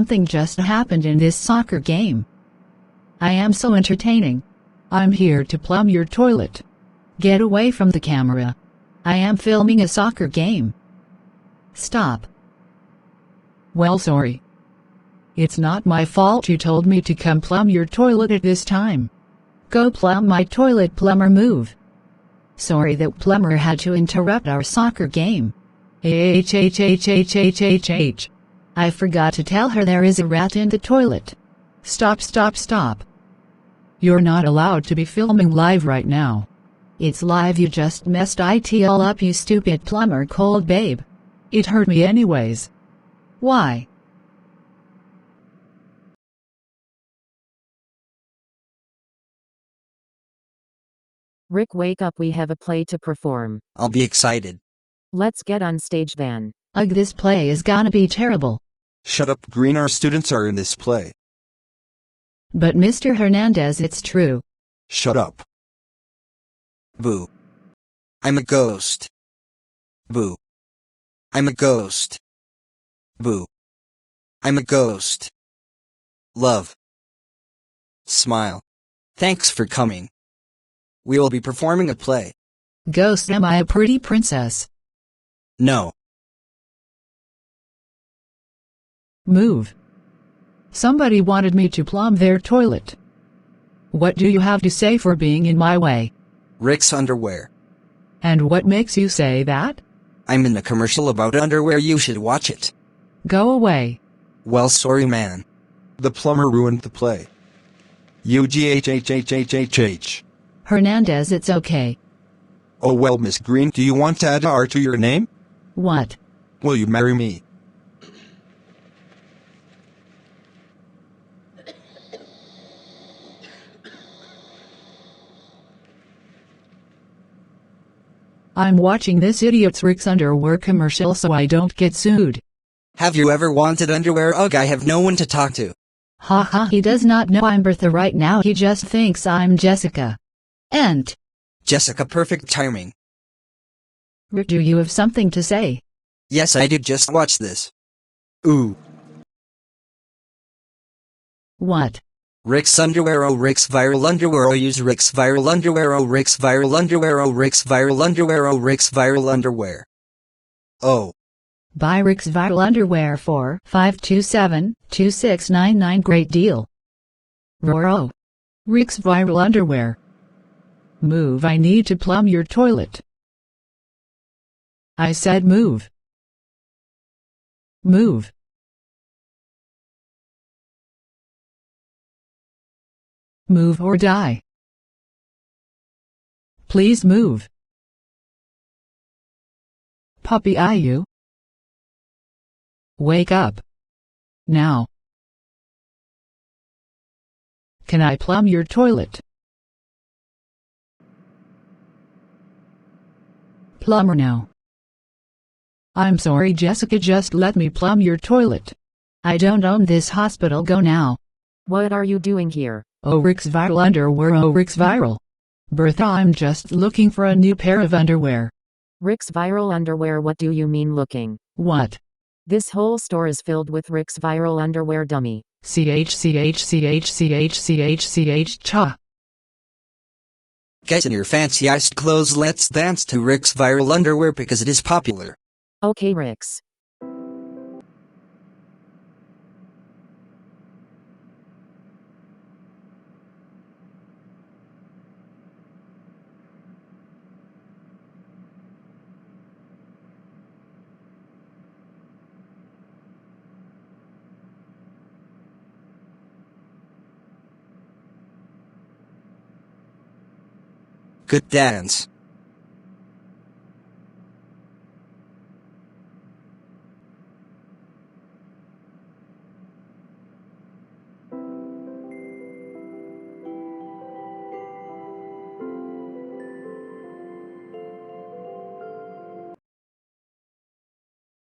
something just happened in this soccer game. I am so entertaining. I'm here to plumb your toilet. Get away from the camera. I am filming a soccer game. Stop. Well, sorry. It's not my fault you told me to come plumb your toilet at this time. Go plumb my toilet, plumber, move. Sorry that plumber had to interrupt our soccer game. I forgot to tell her there is a rat in the toilet. Stop, stop, stop. You're not allowed to be filming live right now. It's live, you just messed it all up, you stupid plumber, cold babe. It hurt me anyways. Why? Rick, wake up, we have a play to perform. I'll be excited. Let's get on stage then. Ugh, this play is gonna be terrible. Shut up, Green, our students are in this play. But Mr. Hernandez, it's true. Shut up. Boo. I'm a ghost. Boo. I'm a ghost. Boo. I'm a ghost. Love. Smile. Thanks for coming. We will be performing a play. Ghost, am I a pretty princess? No. Move. Somebody wanted me to plumb their toilet. What do you have to say for being in my way? Rick's underwear. And what makes you say that? I'm in a commercial about underwear, you should watch it. Go away. Well, sorry, man. The plumber ruined the play. UGHHHHHH. Hernandez, it's okay. Oh well, Miss Green, do you want to add R to your name? What? Will you marry me? I'm watching this idiot's Rick's underwear commercial so I don't get sued. Have you ever wanted underwear? Ugh, I have no one to talk to. Ha ha, he does not know I'm Bertha right now, he just thinks I'm Jessica. And Jessica, perfect timing. Rick, do you have something to say? Yes, I do, just watch this. Ooh. What? Rick's underwear, oh Rick's viral underwear, oh use Rick's viral underwear, oh Rick's viral underwear, oh Rick's viral underwear, oh Rick's viral underwear. Oh. Buy Rick's viral underwear for $527-2699, great deal. Roro. Rick's viral underwear. Move, I need to plumb your toilet. I said move. Move. Move or die. Please move. Puppy, you. Wake up. Now. Can I plumb your toilet? Plumber, now. I'm sorry, Jessica, just let me plumb your toilet. I don't own this hospital, go now. What are you doing here? Oh, Rick's viral underwear, oh Rick's viral. Bertha, I'm just looking for a new pair of underwear. Rick's viral underwear, what do you mean looking? What? This whole store is filled with Rick's viral underwear, dummy. Cha. Get in your fancy-iced clothes, let's dance to Rick's viral underwear because it is popular. Okay, Rick's. Good dance.